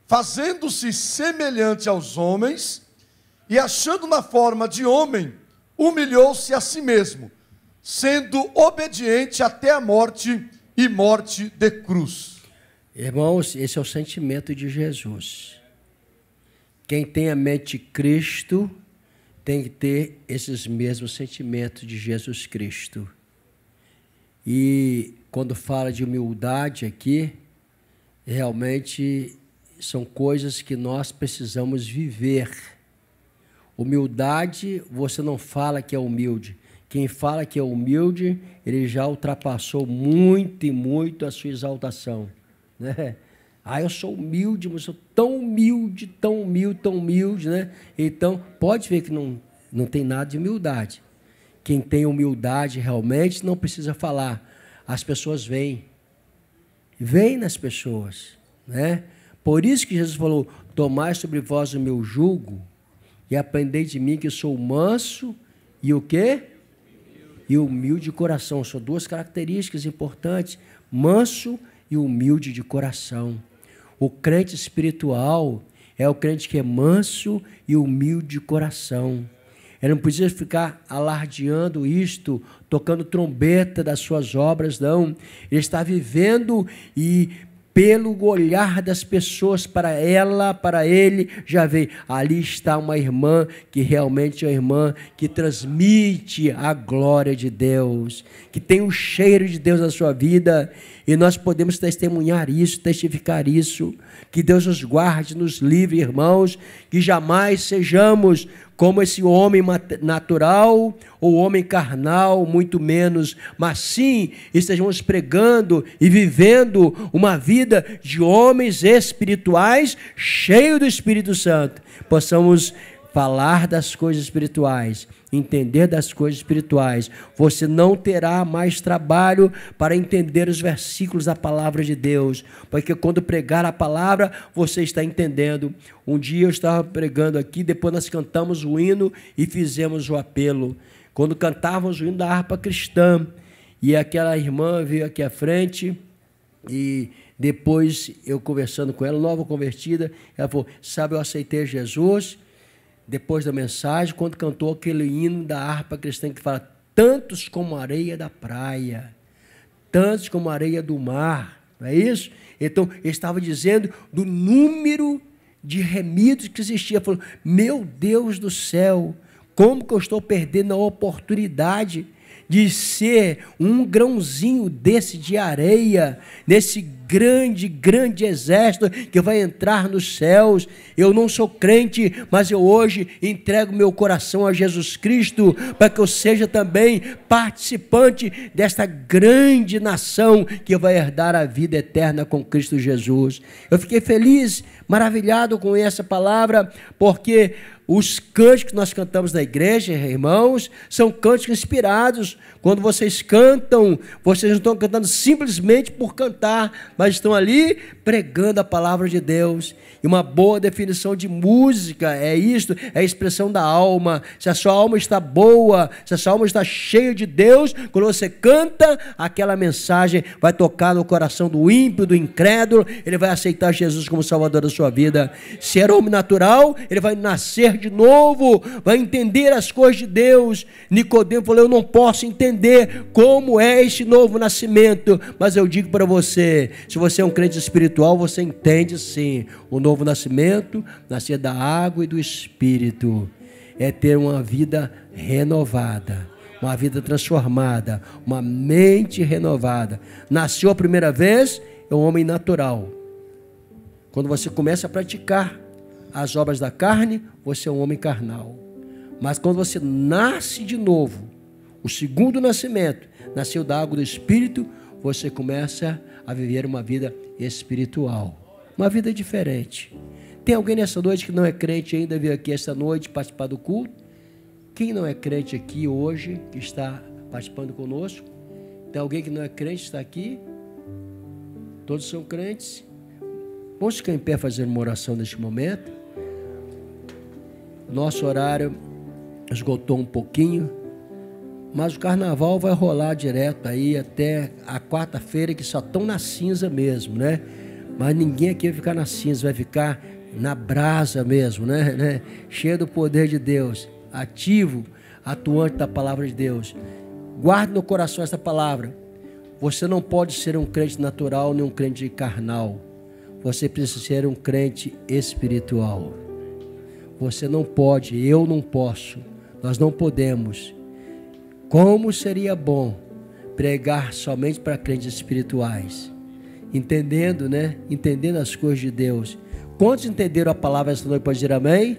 fazendo-se semelhante aos homens, e achando na forma de homem, humilhou-se a si mesmo, sendo obediente até a morte e morte de cruz. Irmãos, esse é o sentimento de Jesus. Quem tem a mente de Cristo tem que ter esses mesmos sentimentos de Jesus Cristo. E quando fala de humildade aqui, realmente são coisas que nós precisamos viver. Humildade, você não fala que é humilde. Quem fala que é humilde, ele já ultrapassou muito e muito a sua exaltação, né? Eu sou humilde, mas sou tão humilde, tão humilde, tão humilde, né? Então, pode ver que não tem nada de humildade. Quem tem humildade realmente não precisa falar. As pessoas veem nas pessoas, né? Por isso que Jesus falou: tomai sobre vós o meu jugo e aprendei de mim, que eu sou manso e o quê? E humilde de coração. São duas características importantes: manso e humilde de coração. O crente espiritual é o crente que é manso e humilde de coração. Ele não precisa ficar alardeando isto, tocando trombeta das suas obras, não. Ele está vivendo e pelo olhar das pessoas para ela, para ele, já vê, ali está uma irmã que realmente é uma irmã que transmite a glória de Deus, que tem o cheiro de Deus na sua vida, e nós podemos testemunhar isso, testificar isso. Que Deus nos guarde, nos livre, irmãos, que jamais sejamos como esse homem natural ou homem carnal, muito menos, mas sim estejamos pregando e vivendo uma vida de homens espirituais, cheios do Espírito Santo. Possamos falar das coisas espirituais, entender das coisas espirituais. Você não terá mais trabalho para entender os versículos da palavra de Deus, porque quando pregar a palavra, você está entendendo. Um dia eu estava pregando aqui, depois nós cantamos o hino e fizemos o apelo. Quando cantávamos o hino da harpa cristã, e aquela irmã veio aqui à frente, e depois eu conversando com ela, nova convertida, ela falou: sabe, eu aceitei Jesus depois da mensagem, quando cantou aquele hino da harpa cristã que fala: tantos como a areia da praia, tantos como a areia do mar, não é isso? Então, ele estava dizendo do número de remidos que existia. Falou: meu Deus do céu, como que eu estou perdendo a oportunidade de ser um grãozinho desse de areia, nesse grande exército que vai entrar nos céus. Eu não sou crente, mas eu hoje entrego meu coração a Jesus Cristo, para que eu seja também participante desta grande nação que vai herdar a vida eterna com Cristo Jesus. Eu fiquei feliz, maravilhado com essa palavra, porque os cânticos que nós cantamos na igreja, irmãos, são cânticos inspirados. Quando vocês cantam, vocês não estão cantando simplesmente por cantar, mas estão ali pregando a palavra de Deus. E uma boa definição de música é isto, é a expressão da alma. Se a sua alma está boa, se a sua alma está cheia de Deus, quando você canta, aquela mensagem vai tocar no coração do ímpio, do incrédulo, ele vai aceitar Jesus como Salvador da sua vida. Se era homem natural, ele vai nascer de novo, vai entender as coisas de Deus. Nicodemo falou: eu não posso entender como é este novo nascimento, mas eu digo para você, se você é um crente espiritual, você entende sim. O novo nascimento, nascer da água e do Espírito, é ter uma vida renovada, uma vida transformada, uma mente renovada. Nasceu a primeira vez, é um homem natural. Quando você começa a praticar as obras da carne, você é um homem carnal. Mas quando você nasce de novo, o segundo nascimento, nasceu da água do Espírito, você começa a viver uma vida espiritual, uma vida diferente. Tem alguém nessa noite que não é crente ainda, veio aqui esta noite participar do culto? Quem não é crente aqui hoje, que está participando conosco? Tem alguém que não é crente, está aqui? Todos são crentes? Vamos ficar em pé fazer uma oração neste momento. Nosso horário esgotou um pouquinho, mas o carnaval vai rolar direto aí até a quarta-feira, que só estão na cinza mesmo, né? Mas ninguém aqui vai ficar na cinza, vai ficar na brasa mesmo, né? Cheio do poder de Deus, ativo, atuante da palavra de Deus. Guarde no coração essa palavra. Você não pode ser um crente natural nem um crente carnal. Você precisa ser um crente espiritual. Você não pode, eu não posso, nós não podemos. Como seria bom pregar somente para crentes espirituais, entendendo, né? Entendendo as coisas de Deus. Quantos entenderam a palavra esta noite? Pode dizer amém? Amém.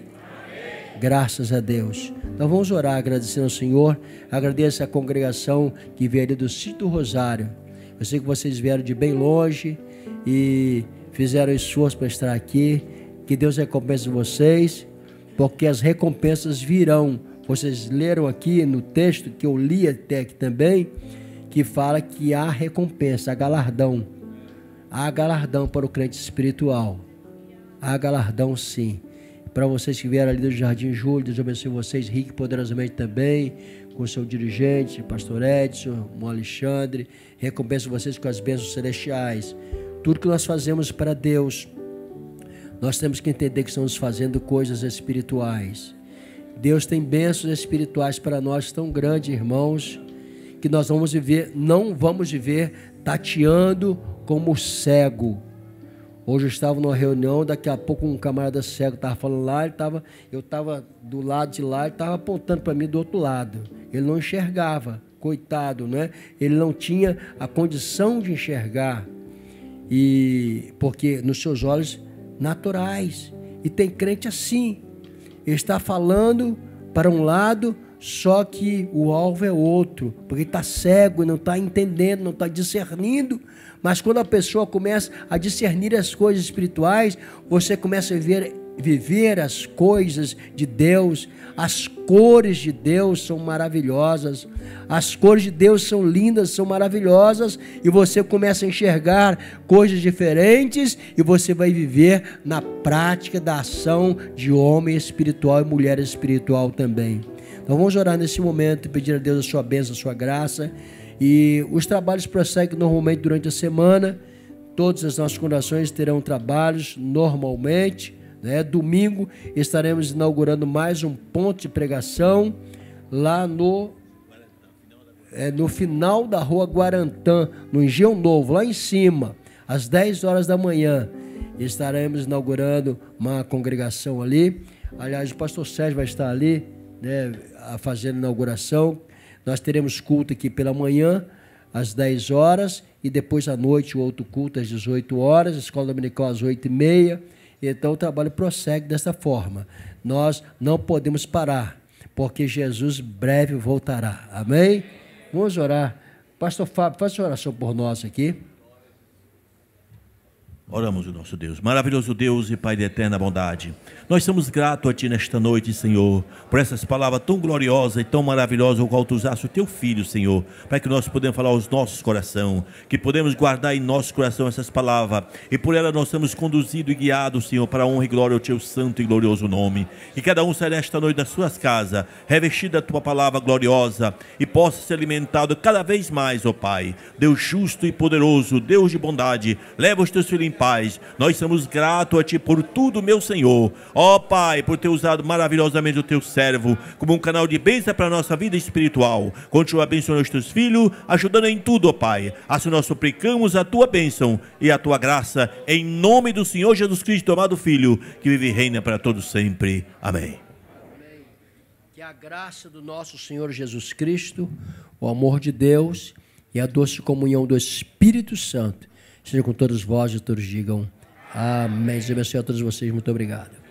Graças a Deus. Então vamos orar, agradecendo ao Senhor. Agradeço a congregação que veio ali do Sítio do Rosário. Eu sei que vocês vieram de bem longe e fizeram esforço para estar aqui. Que Deus recompense vocês, porque as recompensas virão. Vocês leram aqui no texto, que eu li até aqui também, que fala que há recompensa, há galardão. Há galardão para o crente espiritual. Há galardão, sim. Para vocês que vieram ali do Jardim Júlio, Deus abençoe vocês rique e poderosamente também, com o seu dirigente, pastor Edson, o Alexandre. Recompensa vocês com as bênçãos celestiais. Tudo que nós fazemos para Deus, nós temos que entender que estamos fazendo coisas espirituais. Deus tem bênçãos espirituais para nós tão grandes, irmãos, que nós não vamos viver tateando como cego. Hoje eu estava numa reunião, daqui a pouco um camarada cego estava falando lá, eu estava do lado de lá, ele estava apontando para mim do outro lado. Ele não enxergava, coitado, né? Ele não tinha a condição de enxergar, porque nos seus olhos naturais. E tem crente assim, ele está falando para um lado, só que o alvo é outro, porque está cego, não está entendendo, não está discernindo. Mas quando a pessoa começa a discernir as coisas espirituais, você começa a viver as coisas de Deus. As cores de Deus são maravilhosas, as cores de Deus são lindas, são maravilhosas, e você começa a enxergar coisas diferentes, e você vai viver na prática da ação de homem espiritual e mulher espiritual também. Então vamos orar nesse momento e pedir a Deus a sua bênção, a sua graça. E os trabalhos prosseguem normalmente durante a semana. Todas as nossas congregações terão trabalhos normalmente, né? Domingo estaremos inaugurando mais um ponto de pregação lá no final da rua Guarantã, no Engenho Novo, lá em cima, às 10 horas da manhã. Estaremos inaugurando uma congregação ali. Aliás, o pastor Sérgio vai estar ali, né, fazendo a inauguração. Nós teremos culto aqui pela manhã, às 10 horas, e depois à noite o outro culto às 18 horas, a escola dominical às 8h30. Então o trabalho prossegue dessa forma. Nós não podemos parar, porque Jesus breve voltará. Amém? Vamos orar. Pastor Fábio, faça uma oração por nós aqui. Oramos o nosso Deus, maravilhoso Deus e Pai de eterna bondade. Nós somos gratos a Ti nesta noite, Senhor, por essas palavras tão gloriosas e tão maravilosas, o qual Tu usaste o Teu Filho, Senhor, para que nós podemos falar aos nossos corações, que podemos guardar em nosso coração essas palavras, e por elas nós somos conduzidos e guiados, Senhor, para a honra e glória ao Teu santo e glorioso nome. E cada um saia nesta noite das suas casas, revestido da Tua palavra gloriosa, e possa ser alimentado cada vez mais, ó Pai, Deus justo e poderoso, Deus de bondade, leva os Teus filhos em paz. Nós somos gratos a Ti por tudo, meu Senhor. Ó Pai, por ter usado maravilhosamente o Teu servo como um canal de bênção para a nossa vida espiritual. Continua abençoando os Teus filhos, ajudando em tudo, ó Pai. Assim nós suplicamos a Tua bênção e a Tua graça, em nome do Senhor Jesus Cristo, amado Filho, que vive e reina para todos sempre. Amém. Que a graça do nosso Senhor Jesus Cristo, o amor de Deus e a doce comunhão do Espírito Santo seja com todos vós e todos digam amém. Deus abençoe a todos vocês. Muito obrigado.